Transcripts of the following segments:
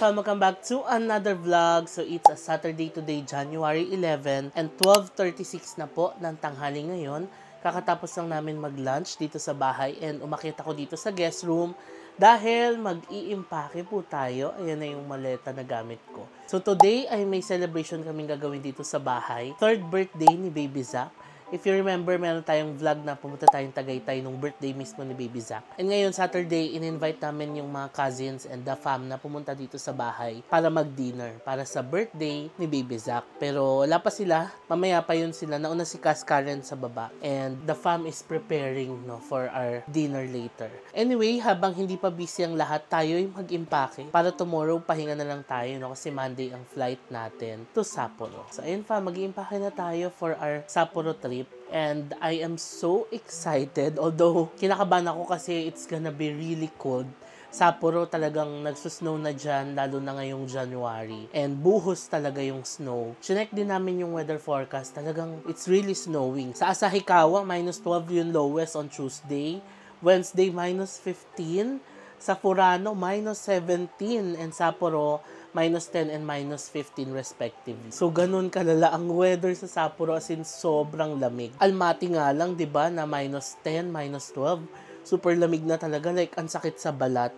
fam, welcome back to another vlog. So it's a Saturday today, January 11 and 12:36 na po ng tanghali ngayon. Kakatapos lang namin mag-lunch dito sa bahay and umakyat ako dito sa guest room dahil mag-iimpake po tayo. Ayan na yung maleta na gamit ko. So today ay may celebration kaming gagawin dito sa bahay. Third birthday ni Baby Zack. If you remember, meron tayong vlog na pumunta tayong Tagaytay nung birthday mismo ni Baby Zack. And ngayon, Saturday, in-invite namin yung mga cousins and the fam na pumunta dito sa bahay para mag-dinner, para sa birthday ni Baby Zack. Pero wala pa sila, mamaya pa yun sila. Nauna si Cass Karen sa baba. And the fam is preparing for our dinner later. Anyway, habang hindi pa busy ang lahat, tayo yung mag-impake. Para tomorrow, pahinga na lang tayo, kasi Monday ang flight natin to Sapporo. So ayun fam, mag-impake na tayo for our Sapporo trip. And I am so excited, although kinakabahan ako kasi it's gonna be really cold. Sapporo talagang nagsusnow na dyan, lalo na ngayong January. And buhos talaga yung snow. Chinek din namin yung weather forecast, talagang it's really snowing. Sa Asahikawa, -12 yung lowest on Tuesday. Wednesday, -15. Sa Furano, -17. And Sapporo, -10 and -15 respectively. So, ganun kalala ang weather sa Sapporo, as in sobrang lamig. Almaty nga lang, di ba, na -10, -12. Super lamig na talaga, like, ang sakit sa balat.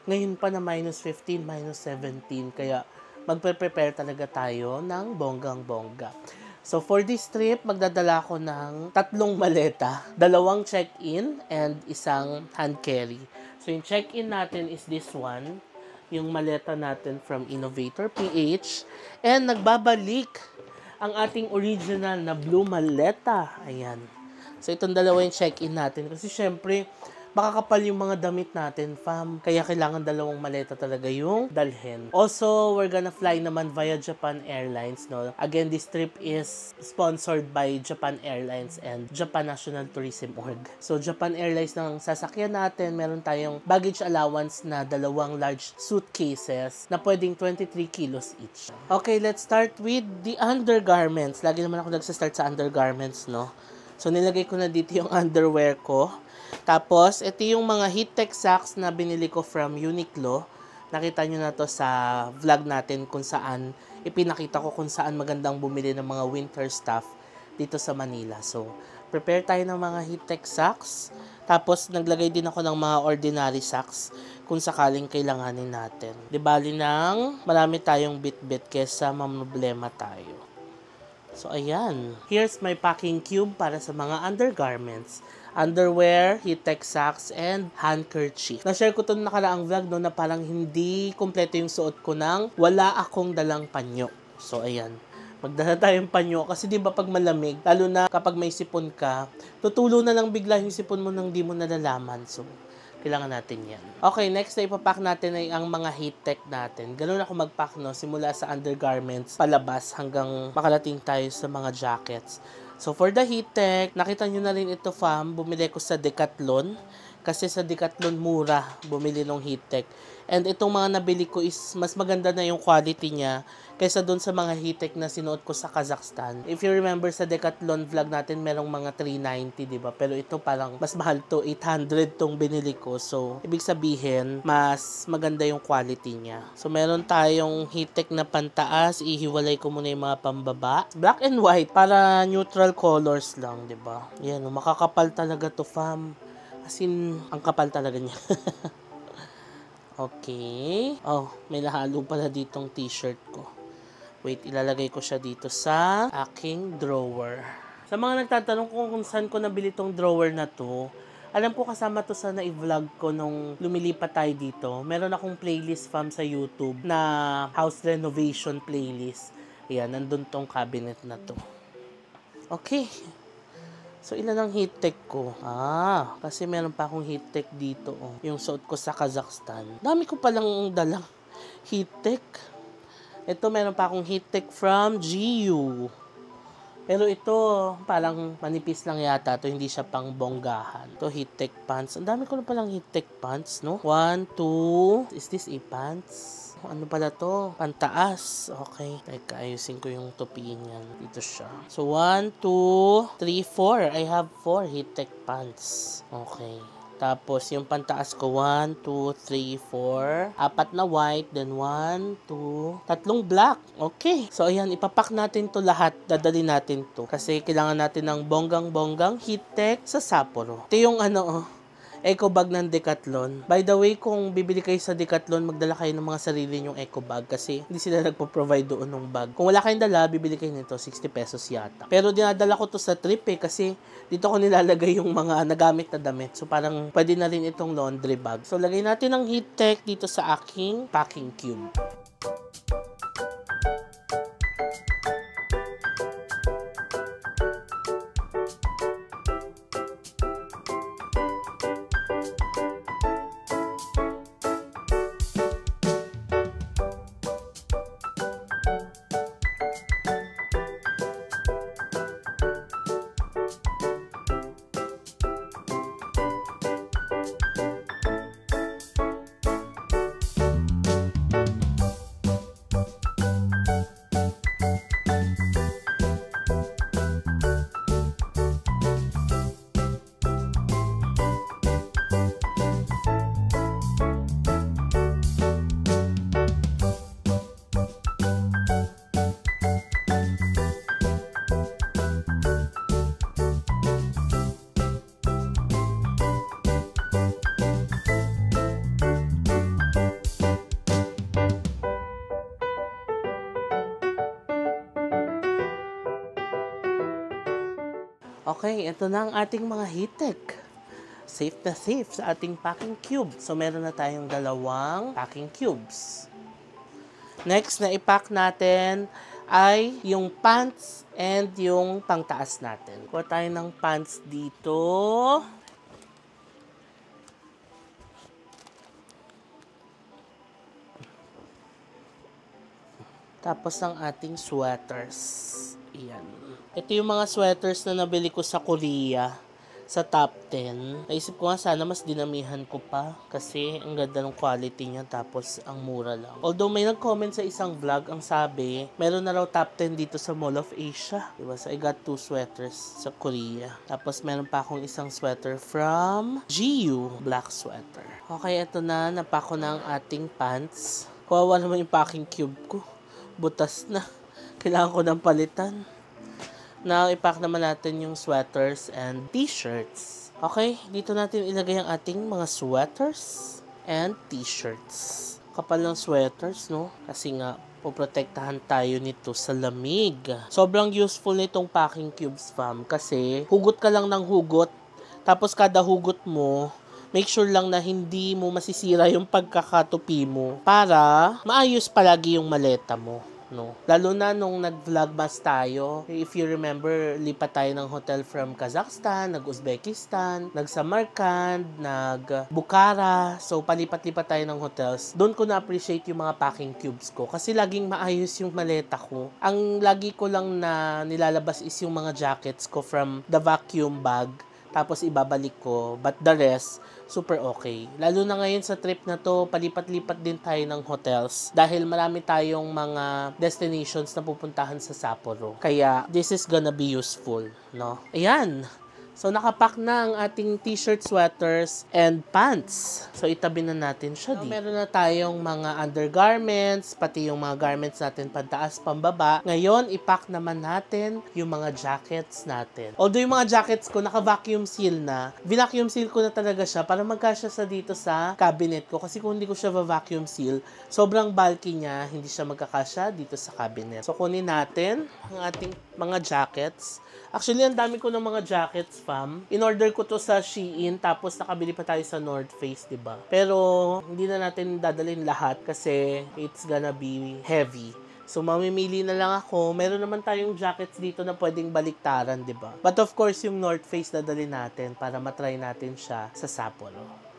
Ngayon pa na -15, -17. Kaya, magpe-prepare talaga tayo ng bonggang-bongga. So, for this trip, magdadala ko ng 3 maleta, 2 check-in, and 1 hand carry. So, yung check-in natin is this one. Yung maleta natin from Innovator PH. And nagbabalik ang ating original na blue maleta. Ayan. So, itong 2 yung check-in natin. Kasi syempre, makakapal yung mga damit natin, fam. Kaya kailangan 2 maleta talaga yung dalhin. Also, we're gonna fly naman via Japan Airlines, no? Again, this trip is sponsored by Japan Airlines and Japan National Tourism Org. So, Japan Airlines ng sasakyan natin. Meron tayong baggage allowance na 2 large suitcases na pwedeng 23 kilos each. Okay, let's start with the undergarments. Lagi naman ako nagsastart sa undergarments, no? So, nilagay ko na dito yung underwear ko. Tapos, ito yung mga heat-tech socks na binili ko from Uniqlo. Nakita nyo na to sa vlog natin kung saan, ipinakita ko kung saan magandang bumili ng mga winter stuff dito sa Manila. So, prepare tayo ng mga heat-tech socks. Tapos, naglagay din ako ng mga ordinary socks kung sakaling kailanganin natin. Di bali nang marami tayong bit-bit kesa mamroblema tayo. So, ayan. Here's my packing cube para sa mga undergarments. Underwear, heat-tech socks, and handkerchief. Na-share ko ito na nakaraang vlog, no, na parang hindi kompleto yung suot ko nang wala akong dalang panyo. So, ayan. Magdala tayong panyo kasi di ba pag malamig, lalo na kapag may sipon ka, tutulo na lang bigla yung sipon mo nang di mo nalalaman. So, kailangan natin yan. Okay, next na ipapack natin ay ang mga heat-tech natin. Ganun ako mag-pack, no? Simula sa undergarments, palabas hanggang makarating tayo sa mga jackets. So, for the heat-tech, nakita nyo na rin ito, fam. Bumili ko sa Decathlon. Kasi sa Decathlon, mura bumili ng heat-tech. And itong mga nabili ko is mas maganda na yung quality niya kaysa doon sa mga heat-tech na sinuot ko sa Kazakhstan. If you remember sa Decathlon vlog natin, merong mga 390, di ba? Pero ito parang mas mahal to, 800 tong binili ko. So, ibig sabihin, mas maganda yung quality niya. So, meron tayong heat-tech na pantaas. Ihiwalay ko muna yung mga pambaba. Black and white, para neutral colors lang, di ba? Yan, makakapal talaga to, fam. As in, ang kapal talaga niya. Okay. Oh, may nahalo pala ditong t-shirt ko. Wait, ilalagay ko siya dito sa aking drawer. Sa mga nagtatanong kung saan ko nabili tong drawer na to, alam ko kasama to sa na-vlog ko nung lumilipat tayo dito. Meron akong playlist, fam, sa YouTube na house renovation playlist. Ayan, nandun tong cabinet na to. Okay. So, ilan ang heat-tech ko? Kasi meron pa akong heat-tech dito. Oh. Yung suot ko sa Kazakhstan. Dami ko palang dalang heat-tech. Ito, meron pa akong heat-tech from GU. Pero ito, parang manipis lang yata. Ito, hindi siya pang bonggahan. Ito, heat-tech pants. Ang dami ko na palang heat-tech pants, no? 1, 2. Is this a pants? Ano pala to? Pantaas. Okay. Teka, ayusin ko yung tupiin yan. Dito siya. So, 1, 2, 3, 4. I have 4 heat-tech pants. Okay. Tapos, yung pantaas ko, 1, 2, 3, 4. 4 na white, then 1, 2, 3 black. Okay. So, ayan, ipapak natin to lahat. Dadali natin to. Kasi, kailangan natin ng bonggang-bonggang heat tech sa Sapporo. Ito yung eco bag ng Decathlon. By the way, kung bibili kayo sa Decathlon, magdala kayo ng mga sarili nyong eco bag kasi hindi sila nagpo-provide doon ng bag. Kung wala kayong dala, bibili kayo nito, 60 pesos yata. Pero dinadala ko to sa trip kasi dito ko nilalagay yung mga nagamit na damit. So parang pwede na rin itong laundry bag. So lagay natin ang heat tech dito sa aking packing cube. Okay, ito na ang ating mga heat tech. Safe na safe sa ating packing cube. So, meron na tayong 2 packing cubes. Next na ipack natin ay yung pants and yung pangtaas natin. Kuha tayo ng pants dito. Tapos ang ating sweaters. Ayan. Ito yung mga sweaters na nabili ko sa Korea. Sa top 10. Naisip ko nga sana mas dinamihan ko pa. Kasi ang ganda ng quality niya. Tapos ang mura lang. Although may nag-comment sa isang vlog. Ang sabi, meron na raw top 10 dito sa Mall of Asia. Diba? So I got 2 sweaters sa Korea. Tapos meron pa akong isang sweater from GU. Black sweater. Okay, ito na. Napako na ang ating pants. Kawawa naman yung packing cube ko. Butas na. Kailangan ko ng palitan. Now, ipack naman natin yung sweaters and t-shirts. Okay, dito natin ilagay ang ating mga sweaters and t-shirts. Kapal ng sweaters, no? Kasi nga, poprotektahan tayo nito sa lamig. Sobrang useful nitong packing cubes, fam. Kasi, hugot ka lang ng hugot. Tapos, kada hugot mo, make sure lang na hindi mo masisira yung pagkakatupi mo para maayos palagi yung maleta mo. No. Lalo na nung nag-vlogmas tayo, if you remember, lipat tayo ng hotel from Kazakhstan, nag-Uzbekistan, nag-Samarkand, nag-Bukhara. So, palipat-lipat tayo ng hotels. Doon ko na-appreciate yung mga packing cubes ko kasi laging maayos yung maleta ko. Ang lagi ko lang na nilalabas is yung mga jackets ko from the vacuum bag. Tapos ibabalik ko. But the rest, super okay. Lalo na ngayon sa trip na to, palipat-lipat din tayo ng hotels. Dahil marami tayong mga destinations na pupuntahan sa Sapporo. Kaya, this is gonna be useful, no? Ayan. So, nakapack na ang ating t-shirt, sweaters, and pants. So, itabi na natin siya dito. Meron na tayong mga undergarments, pati yung mga garments natin pantaas, pambaba. Ngayon, ipack naman natin yung mga jackets natin. Although yung mga jackets ko, naka-vacuum seal na. Vacuum seal ko na talaga siya para magkasya sa dito sa cabinet ko. Kasi kung hindi ko siya vacuum seal, sobrang bulky niya, hindi siya magkakasya dito sa cabinet. So, kunin natin ang ating mga jackets. Actually, ang dami ko ng mga jackets, fam. In-order ko to sa Shein, tapos nakabili pa tayo sa North Face, diba? Pero, hindi na natin dadalhin lahat kasi it's gonna be heavy. So, mamimili na lang ako. Meron naman tayong jackets dito na pwedeng baliktaran, diba? But of course, yung North Face dadalhin natin para matry natin siya sa Sapporo.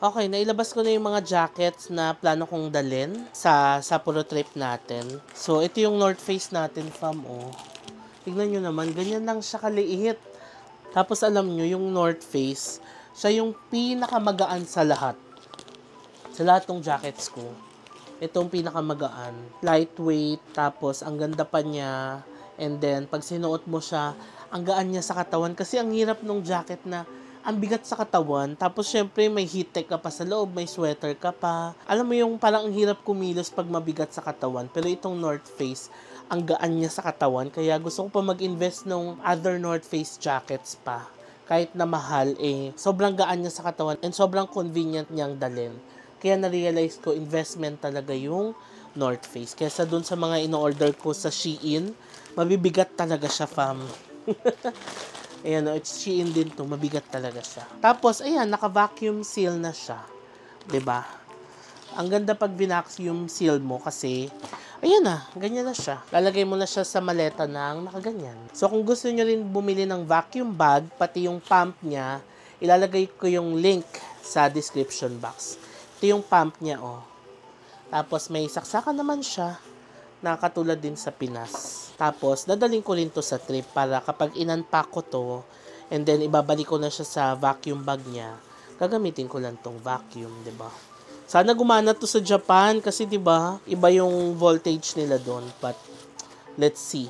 Okay, nailabas ko na yung mga jackets na plano kong dalhin sa Sapporo trip natin. So, ito yung North Face natin, fam, oh. Tignan nyo naman, ganyan lang siya kaliit. Tapos alam nyo, yung North Face, siya yung pinakamagaan sa lahat. Sa lahat ng jackets ko. Itong pinakamagaan. Lightweight, tapos ang ganda pa niya. And then, pag sinuot mo siya, ang gaan niya sa katawan. Kasi ang hirap ng jacket na ang bigat sa katawan. Tapos, syempre, may heat tech ka pa sa loob, may sweater ka pa. Alam mo yung parang ang hirap kumilos pag mabigat sa katawan. Pero itong North Face, ang gaan niya sa katawan. Kaya gusto ko pa mag-invest ng other North Face jackets pa. Kahit na mahal, sobrang gaan niya sa katawan and sobrang convenient niyang dalhin. Kaya na-realize ko, investment talaga yung North Face. Kesa dun sa mga ino-order ko sa Shein, mabibigat talaga siya, fam. Ayan, it's Shein din to. Mabigat talaga siya. Tapos, ayan, naka-vacuum seal na siya. 'Di ba? Ang ganda pag vacuum seal mo kasi, ayan na, ganyan na siya. Lalagay mo na siya sa maleta ng nakaganyan. So, kung gusto nyo rin bumili ng vacuum bag, pati yung pump niya, ilalagay ko yung link sa description box. Ito yung pump niya, oh. Tapos, may saksakan naman siya na katulad din sa Pinas. Tapos, dadaling ko rin to sa trip para kapag in-unpack ko to, and then ibabalik ko na siya sa vacuum bag niya, gagamitin ko lang tong vacuum, 'di ba? Sana gumana to sa Japan kasi 'di ba, iba yung voltage nila doon, but let's see.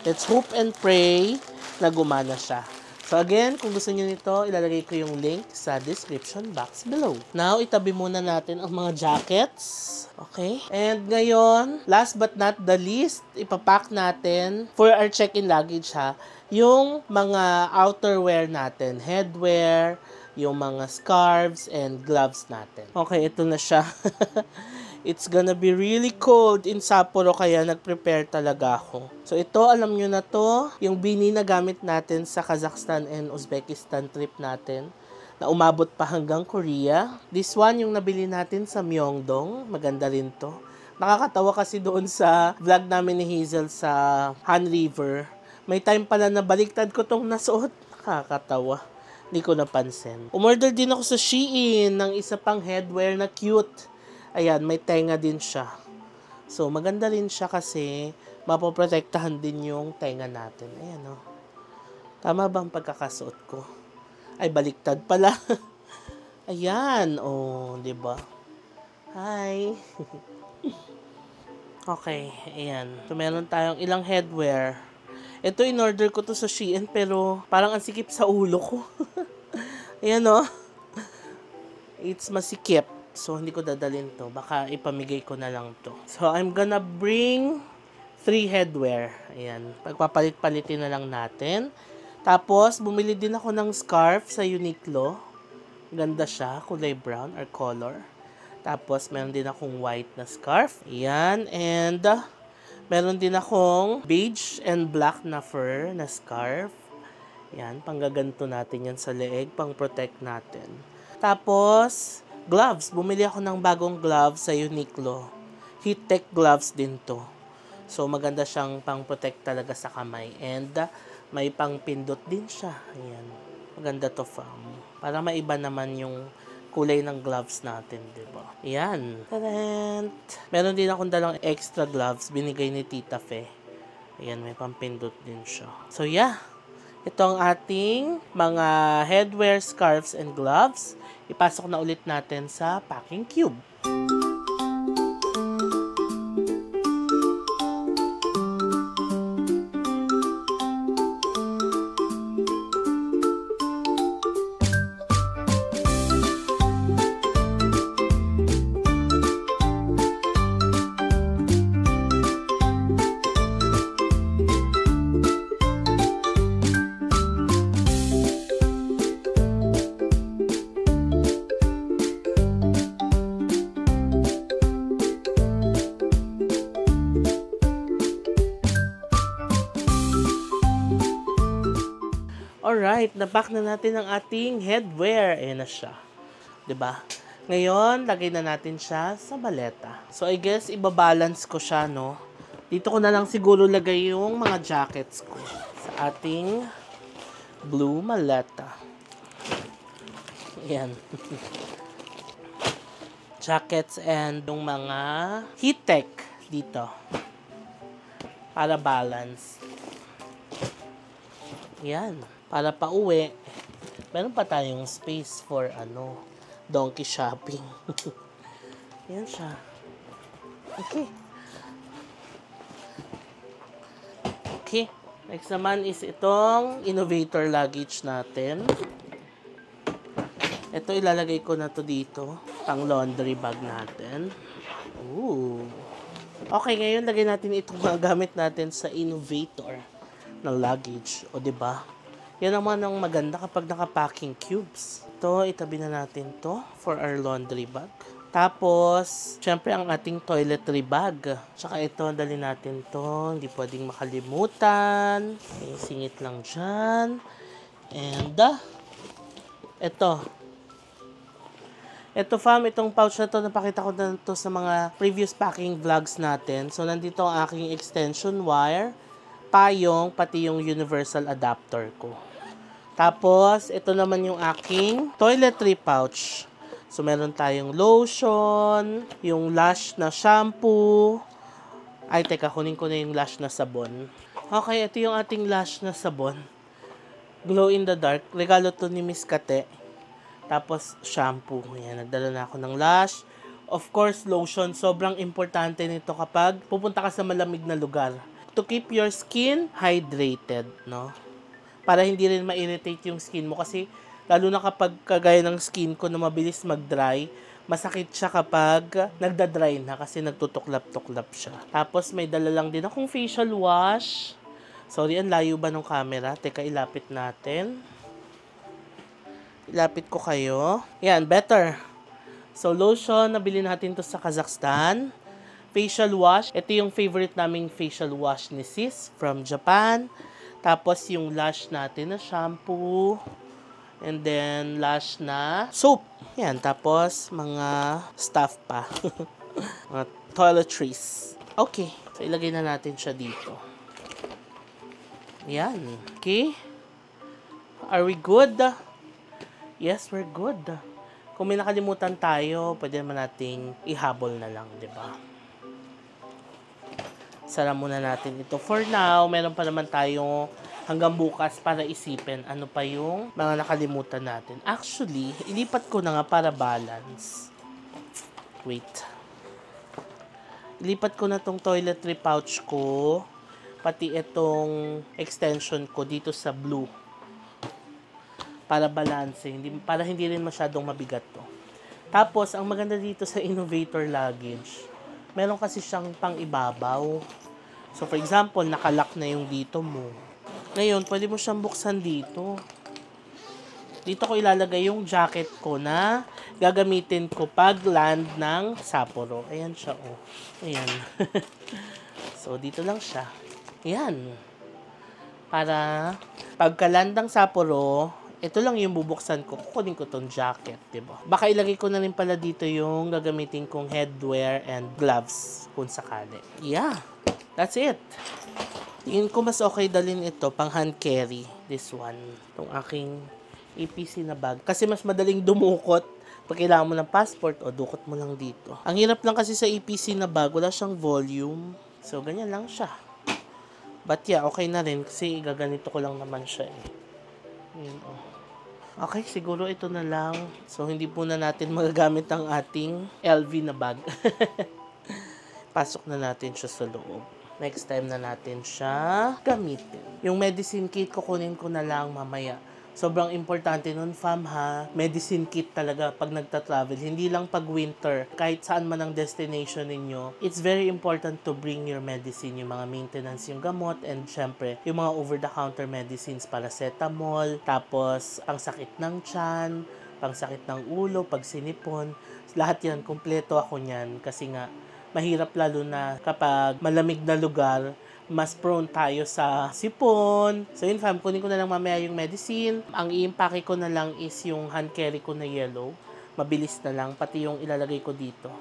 Let's hope and pray na gumana siya. So again, kung gusto niyo nito, ilalagay ko yung link sa description box below. Now, itabi muna natin ang mga jackets. Okay? And ngayon, last but not the least, ipapack natin for our check-in luggage ha, yung mga outerwear natin, headwear, yung mga scarves and gloves natin. Okay, ito na siya. It's gonna be really cold in Sapporo kaya nag-prepare talaga ako. So ito, alam nyo na to, yung beanie na gamit natin sa Kazakhstan and Uzbekistan trip natin na umabot pa hanggang Korea. This one yung nabili natin sa Myeongdong. Maganda rin to. Nakakatawa kasi doon sa vlog namin ni Hazel sa Han River. May time pala na baliktad ko tong nasuot. Nakakatawa. Hindi ko napansin. Umorder din ako sa Shein ng isa pang headwear na cute. Ayan, may tenga din siya. So, maganda rin siya kasi mapoprotektahan din yung tenga natin. Ayan, oh. Tama ba ang pagkakasuot ko? Ay, baliktad pala. Ayan, oh, di ba? Hi. Okay, ayan. So, meron tayong ilang headwear. Ito, in-order ko to sa Shein pero parang ang sikip sa ulo ko. Ayan, oh. It's masikip. So, hindi ko dadalhin to. Baka ipamigay ko na lang to. So, I'm gonna bring 3 headwear. Ayan. Pagpapalit-palitin na lang natin. Tapos, bumili din ako ng scarf sa Uniqlo. Ganda siya. Kulay brown or color. Tapos, meron din akong white na scarf. Ayan. And, meron din akong beige and black na fur na scarf. Ayan. Panggaganto natin yan sa leeg. Pang-protect natin. Tapos, gloves. Bumili ako ng bagong gloves sa Uniqlo. Heat tech gloves din to. So, maganda siyang pang-protect talaga sa kamay. And, may pang-pindot din siya. Ayan. Maganda to, fam. Para maiba naman yung kulay ng gloves natin, diba? Ayan. Tarant! Meron din akong dalang extra gloves. Binigay ni Tita Fe. Ayan, may pang-pindot din siya. So, yeah. Ito ang ating mga headwear, scarves, and gloves. Ipasok na ulit natin sa packing cube. Alright, napack na natin ang ating headwear. Ayan na siya. 'Di ba? Ngayon, lagay na natin siya sa maleta. So, I guess, ibabalance ko siya, no? Dito ko na lang siguro lagay yung mga jackets ko sa ating blue maleta. Ayan. jackets and yung mga heat tech dito. Para balance. Yan. Para pauwi, meron pa tayong space for donkey shopping. Yan siya. Okay. Okay. Next naman is itong innovator luggage natin. Ito ilalagay ko na to dito. Pang laundry bag natin. Ooh. Okay, ngayon lagay natin itong mga gamit natin sa innovator na luggage. O diba? Yan naman ang maganda kapag naka-packing cubes. Ito, itabi na natin to for our laundry bag. Tapos, syempre ang ating toiletry bag. Tsaka ito, dali natin to. Hindi pwedeng makalimutan. Okay, singit lang dyan. And, ito fam, itong pouch na to, napakita ko na to sa mga previous packing vlogs natin. So, nandito ang aking extension wire, payong, pati yung universal adapter ko. Tapos, ito naman yung aking toiletry pouch. So, meron tayong lotion, yung Lush na shampoo. Ay, teka, kunin ko na yung Lush na sabon. Okay, ito yung ating Lush na sabon. Glow in the dark. Regalo to ni Miss Kate. Tapos, shampoo. Yan, nagdala na ako ng Lush. Of course, lotion. Sobrang importante nito kapag pupunta ka sa malamig na lugar. To keep your skin hydrated, no? Para hindi rin ma-irritate yung skin mo. Kasi, lalo na kapag kagaya ng skin ko na mabilis mag-dry, masakit siya kapag nagda-dry na kasi nagtutuklap-tuklap siya. Tapos, may dala lang din akong facial wash. Sorry, ang layo ba ng camera? Teka, ilapit natin. Ilapit ko kayo. Yan, better. So, lotion, nabili natin to sa Kazakhstan. Facial wash. Ito yung favorite naming facial wash ni Sis from Japan. Tapos, yung Lush natin na shampoo. And then, Lush na soap. Yan, tapos, mga stuff pa. Mga toiletries. Okay. So, ilagay na natin siya dito. Yan. Okay. Are we good? Yes, we're good. Kung may nakalimutan tayo, pwede naman nating ihabol na lang, di ba? Sara muna natin ito. For now, meron pa naman tayo hanggang bukas para isipin ano pa yung mga nakalimutan natin. Actually, ilipat ko na nga para balance. Wait. Ilipat ko na tong toiletry pouch ko, pati itong extension ko dito sa blue. Para balance, para hindi rin masyadong mabigat to. Tapos, ang maganda dito sa innovator luggage, meron kasi siyang pang-ibabaw. So, for example, nakalock na yung dito mo. Ngayon, pwede mo siyang buksan dito. Dito ko ilalagay yung jacket ko na gagamitin ko pag land ng Sapporo. Ayan siya, oh. Ayan. So, dito lang siya. Ayan. Para pagka-land ng Sapporo, ito lang yung bubuksan ko. Kukunin ko tong jacket, diba? Baka ilagay ko na rin pala dito yung gagamitin kong headwear and gloves kung sakali. Yeah, that's it. Tingin ko mas okay dalhin ito pang hand carry. This one. Itong aking APC na bag. Kasi mas madaling dumukot pag kailangan mo ng passport o dukot mo lang dito. Ang hirap lang kasi sa APC na bag, wala siyang volume. So, ganyan lang siya. But yeah, okay na rin kasi gaganito ko lang naman siya eh. Yun, oh. Okay, siguro ito na lang. So, hindi po na natin magagamit ang ating LV na bag. Pasok na natin siya sa loob. Next time na natin siya gamitin. Yung medicine kit, kukunin ko na lang mamaya. Sobrang importante nun, fam, ha? Medicine kit talaga pag nagta-travel. Hindi lang pag winter. Kahit saan man ang destination ninyo, it's very important to bring your medicine. Yung mga maintenance, yung gamot, and syempre, yung mga over-the-counter medicines, paracetamol, tapos, pang sakit ng tiyan, pang sakit ng ulo, pag sinipon. Lahat yan, kumpleto ako niyan. Kasi nga, mahirap lalo na kapag malamig na lugar, mas prone tayo sa sipon. So yun fam, kunin ko na lang mamaya yung medicine. Ang i-impake ko na lang is yung hand carry ko na yellow. Mabilis na lang, pati yung ilalagay ko dito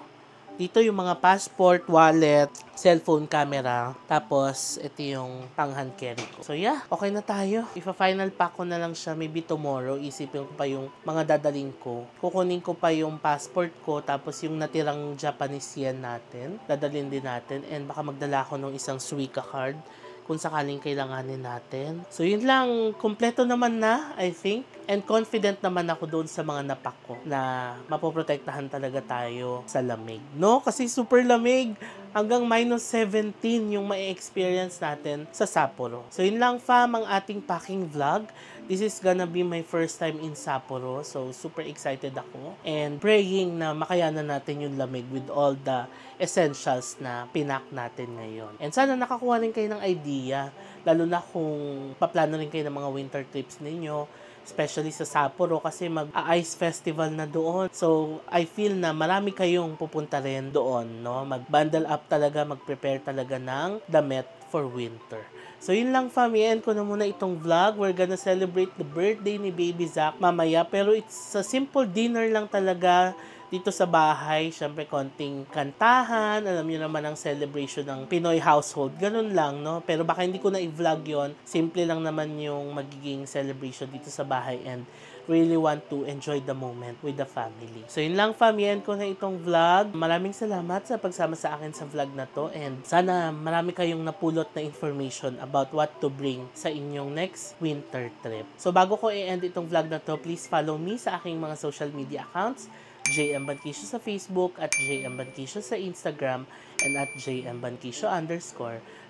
Dito yung mga passport, wallet, cellphone camera, tapos ito yung pang-hand carry ko. So yeah, okay na tayo. Ipa-final pack ko na lang siya maybe tomorrow. Isipin ko pa yung mga dadaling ko. Kukunin ko pa yung passport ko, tapos yung natirang Japanese yen natin, dadalhin din natin, and baka magdala ako ng isang Suica card kung sakaling kailanganin natin. So yun lang, kompleto naman na, I think. And confident naman ako doon sa mga napak ko na mapoprotektahan talaga tayo sa lamig. No? Kasi super lamig. Hanggang -17 yung ma-experience natin sa Sapporo. So yun lang fam ang ating packing vlog. This is gonna be my first time in Sapporo. So super excited ako. And praying na makayanan natin yung lamig with all the essentials na pinak natin ngayon. And sana nakakuha rin kayo ng idea. Lalo na kung paplano rin kayo ng mga winter trips ninyo, especially sa Sapporo kasi mag-ice festival na doon. So, I feel na marami kayong pupunta rin doon, no? Mag-bundle up talaga, mag-prepare talaga ng damit for winter. So, yun lang fam, i-end ko na muna itong vlog. We're gonna celebrate the birthday ni Baby Zach mamaya, pero it's a simple dinner lang talaga dito sa bahay. Syempre, konting kantahan. Alam niyo naman ang celebration ng Pinoy household. Ganun lang, no? Pero baka hindi ko na i-vlog yon. Simple lang naman yung magiging celebration dito sa bahay and really want to enjoy the moment with the family. So, yun lang fam. Yan ko na itong vlog. Maraming salamat sa pagsama sa akin sa vlog na to and sana marami kayong napulot na information about what to bring sa inyong next winter trip. So, bago ko i-end itong vlog na to, please follow me sa aking mga social media accounts. JM Banquisio sa Facebook, at JM Banquisio sa Instagram, and at JM Banquisio _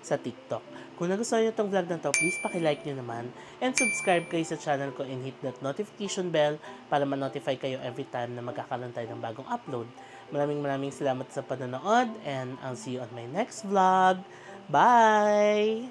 sa TikTok. Kung nagustuhan nyo itong vlog na to, please pakilike nyo naman and subscribe kayo sa channel ko and hit that notification bell para ma-notify kayo every time na magkakaroon tayo ng bagong upload. Maraming salamat sa panonood and I'll see you on my next vlog. Bye!